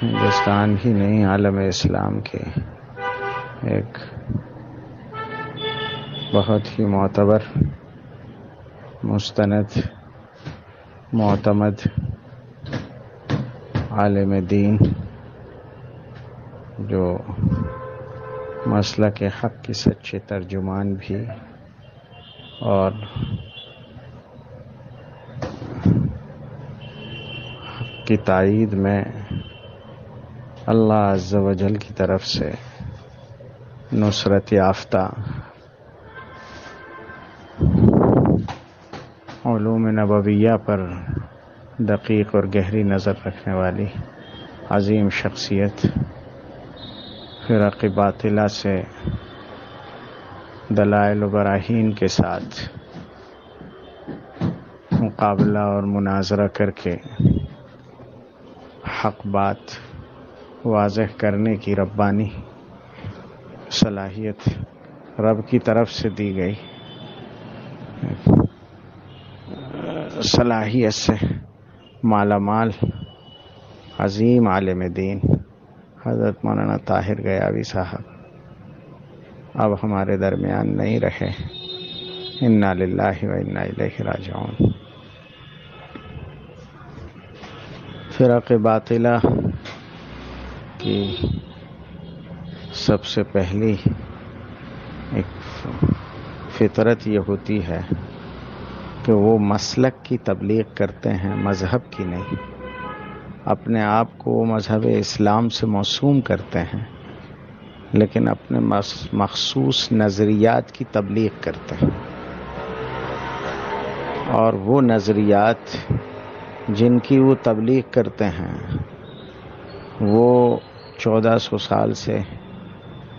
ہندوستان ہی نہیں عالم اسلام کے ایک بہت ہی معتبر، مستند، معتمد عالم دین جو مسلک حق کی سچے ترجمان بھی اور حق کی تائید میں اللہ عز و جل کی طرف سے نصرت یافتہ علوم نبویہ پر دقیق اور گہری نظر رکھنے والی عظیم شخصیت، فرق باطلہ سے دلائل و براہین کے ساتھ مقابلہ اور مناظرہ کر کے حق بات واضح کرنے کی ربانی صلاحیت رب کی طرف سے دی گئی صلاحیت سے مالا مال عظیم عالم دین حضرت مولانا طاہر غیاوی صاحب اب ہمارے درمیان نہیں رہے، انا للہ و انا الیہ راجعون۔ فرق باطلہ کی سب سے پہلی ایک فطرت یہ ہوتی ہے کہ وہ مسلک کی تبلیغ کرتے ہیں، مذہب کی نہیں۔ اپنے آپ کو مذہب اسلام سے موسوم کرتے ہیں لیکن اپنے مخصوص نظریات کی تبلیغ کرتے ہیں، اور وہ نظریات جن کی وہ تبلیغ کرتے ہیں وہ 1400 سال سے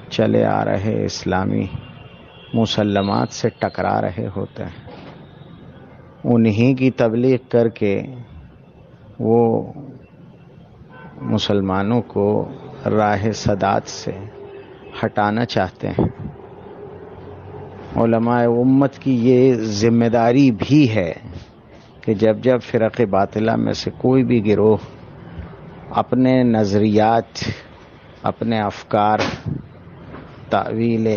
چلے آ رہے اسلامی مسلمات سے ٹکرا رہے ہوتے ہیں۔ انہی کی تبلیغ کر کے وہ مسلمانوں کو راہ سداد سے ہٹانا چاہتے ہیں۔ علماء امت کی یہ ذمہ داری بھی ہے کہ جب جب فرق باطلہ میں سے کوئی بھی گروہ اپنے نظریات، اپنے افکار، تعویل،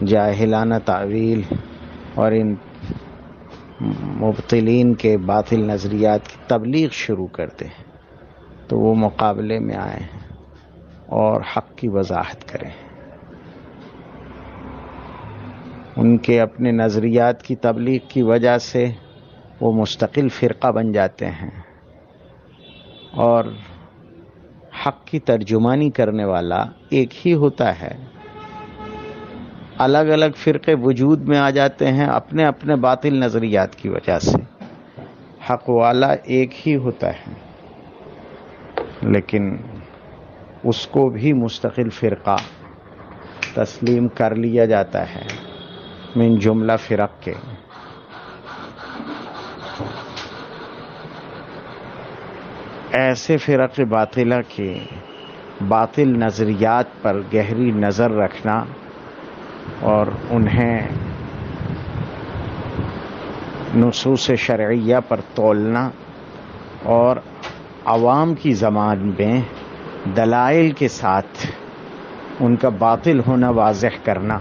جاہلانہ تعویل اور ان مبطلین کے باطل نظریات کی تبلیغ شروع کر دیں تو وہ مقابلے میں آئیں اور حق کی وضاحت کریں۔ ان کے اپنے نظریات کی تبلیغ کی وجہ سے وہ مستقل فرقہ بن جاتے ہیں، اور حق کی ترجمانی کرنے والا ایک ہی ہوتا ہے۔ الگ الگ فرقے وجود میں آ جاتے ہیں اپنے اپنے باطل نظریات کی وجہ سے، حق والا ایک ہی ہوتا ہے لیکن اس کو بھی مستقل فرقہ تسلیم کر لیا جاتا ہے من جملہ فرق کے۔ ایسے فرق باطلہ کے باطل نظریات پر گہری نظر رکھنا اور انہیں نصوص شرعیہ پر تولنا اور عوام کی زبان میں دلائل کے ساتھ ان کا باطل ہونا واضح کرنا،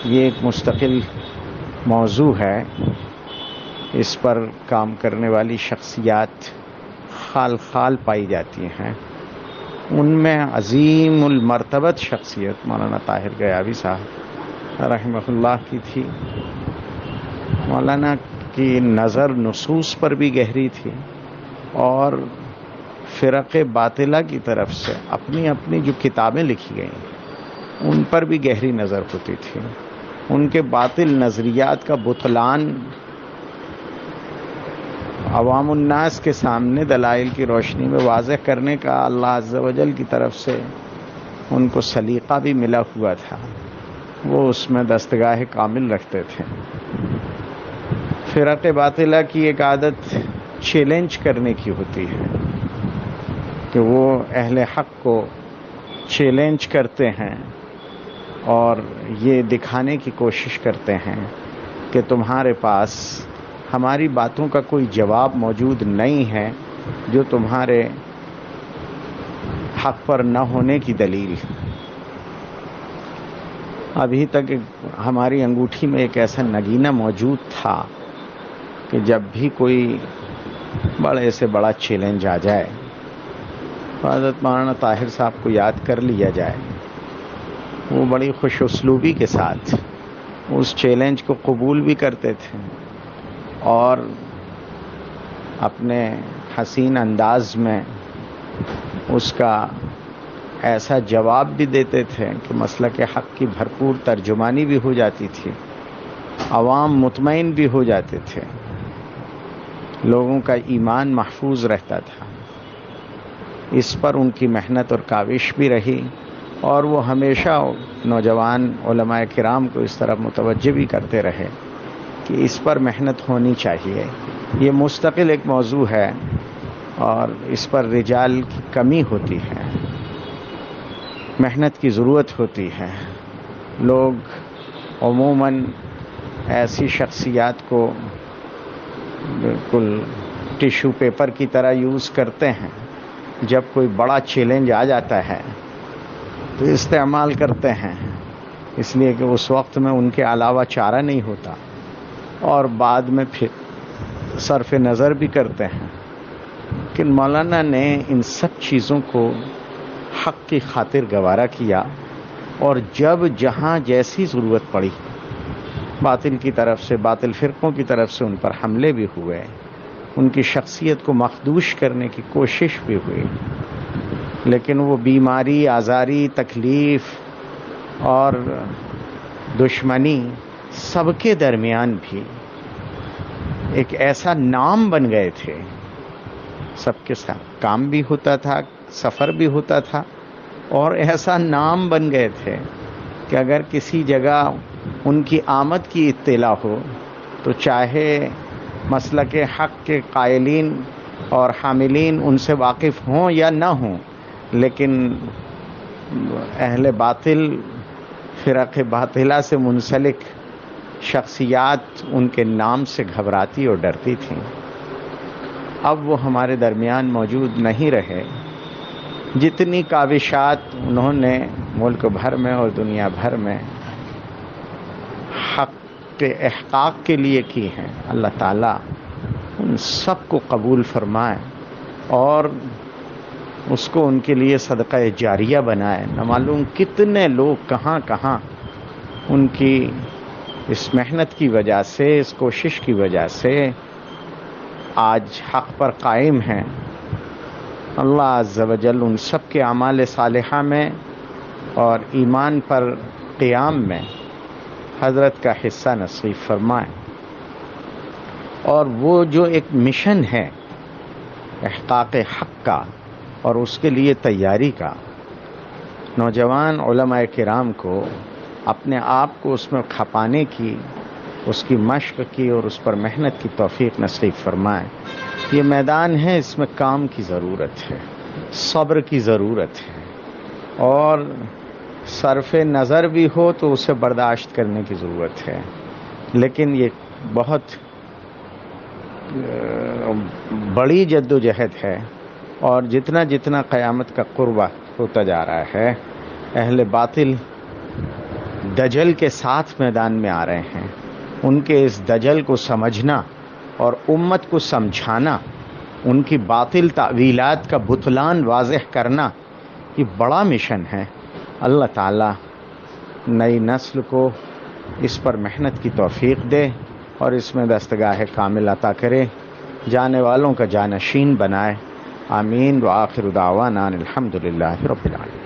یہ ایک مستقل موضوع ہے۔ اس پر کام کرنے والی شخصیات خال خال پائی جاتی ہیں۔ ان میں عظیم المرتبت شخصیت مولانا طاہر غیاوی صاحب رحمہ اللہ کی تھی۔ مولانا کی نظر نصوص پر بھی گہری تھی اور فرق باطلہ کی طرف سے اپنی اپنی جو کتابیں لکھی گئیں ان پر بھی گہری نظر ہوتی تھی۔ ان کے باطل نظریات کا بطلان عوام الناس کے سامنے دلائل کی روشنی میں واضح کرنے کا اللہ عز و جل کی طرف سے ان کو سلیقہ بھی ملا ہوا تھا، وہ اس میں دستگاہ کامل رکھتے تھے۔ فرق باطلہ کی ایک عادت چیلنج کرنے کی ہوتی ہے کہ وہ اہل حق کو چیلنج کرتے ہیں اور یہ دکھانے کی کوشش کرتے ہیں کہ تمہارے پاس ہماری باتوں کا کوئی جواب موجود نہیں ہے جو تمہارے حق پر نہ ہونے کی دلیل۔ ابھی تک ہماری انگوٹھی میں ایک ایسا نگینہ موجود تھا کہ جب بھی کوئی بڑے سے بڑا چیلنج آ جائے تو حضرت مولانا طاہر صاحب کو یاد کر لیا جائے، وہ بڑی خوش اسلوبی کے ساتھ اس چیلنج کو قبول بھی کرتے تھے اور اپنے حسین انداز میں اس کا ایسا جواب بھی دیتے تھے کہ مسلک حق کی بھرپور ترجمانی بھی ہو جاتی تھی، عوام مطمئن بھی ہو جاتے تھے، لوگوں کا ایمان محفوظ رہتا تھا۔ اس پر ان کی محنت اور کاوش بھی رہی اور وہ ہمیشہ نوجوان علماء کرام کو اس طرف متوجہ بھی کرتے رہے کہ اس پر محنت ہونی چاہیے، یہ مستقل ایک موضوع ہے اور اس پر رجال کی کمی ہوتی ہے، محنت کی ضرورت ہوتی ہے۔ لوگ عموماً ایسی شخصیات کو بالکل ٹیشو پیپر کی طرح یوز کرتے ہیں، جب کوئی بڑا چیلنج آ جاتا ہے تو استعمال کرتے ہیں، اس لیے کہ اس وقت میں ان کے علاوہ چارہ نہیں ہوتا، اور بعد میں پھر صرف نظر بھی کرتے ہیں۔ لیکن مولانا نے ان سب چیزوں کو حق کی خاطر گوارا کیا، اور جب جہاں جیسی ضرورت پڑی، باطل کی طرف سے، باطل فرقوں کی طرف سے ان پر حملے بھی ہوئے، ان کی شخصیت کو مخدوش کرنے کی کوشش بھی ہوئی، لیکن وہ بیماری، آزاری، تکلیف اور دشمنی سب کے درمیان بھی ایک ایسا نام بن گئے تھے، سب کے ساتھ کام بھی ہوتا تھا، سفر بھی ہوتا تھا، اور ایسا نام بن گئے تھے کہ اگر کسی جگہ ان کی آمد کی اطلاع ہو تو چاہے مسلک حق کے قائلین اور حاملین ان سے واقف ہوں یا نہ ہوں، لیکن اہل باطل، فرق باطلہ سے منسلک شخصیات ان کے نام سے گھبراتی اور ڈرتی تھیں۔ اب وہ ہمارے درمیان موجود نہیں رہے۔ جتنی کاوشات انہوں نے ملک بھر میں اور دنیا بھر میں حق کے احقاق کے لیے کی ہیں، اللہ تعالیٰ ان سب کو قبول فرمائے اور اس کو ان کے لیے صدقہ جاریہ بنائے۔ نہ معلوم کتنے لوگ کہاں کہاں ان کی اس محنت کی وجہ سے، اس کوشش کی وجہ سے آج حق پر قائم ہیں۔ اللہ عز و جل ان سب کے اعمال صالحہ میں اور ایمان پر قیام میں حضرت کا حصہ نصیب فرمائے، اور وہ جو ایک مشن ہے احقاق حق کا اور اس کے لیے تیاری کا، نوجوان علماء کرام کو اپنے آپ کو اس میں کھپانے کی، اس کی مشق کی اور اس پر محنت کی توفیق نصیب فرمائے۔ یہ میدان ہے، اس میں کام کی ضرورت ہے، صبر کی ضرورت ہے، اور صرف نظر بھی ہو تو اسے برداشت کرنے کی ضرورت ہے، لیکن یہ بہت بڑی جد و جہد ہے، اور جتنا جتنا قیامت کا قربہ ہوتا جا رہا ہے، اہل باطل دجل کے ساتھ میدان میں آ رہے ہیں۔ ان کے اس دجل کو سمجھنا اور امت کو سمجھانا، ان کی باطل تعویلات کا بطلان واضح کرنا، یہ بڑا مشن ہے۔ اللہ تعالیٰ نئی نسل کو اس پر محنت کی توفیق دے اور اس میں دستگاہ کامل عطا کرے، جانے والوں کا جانشین بنائے۔ آمین۔ وآخر دعوانا الحمدللہ رب العالمین۔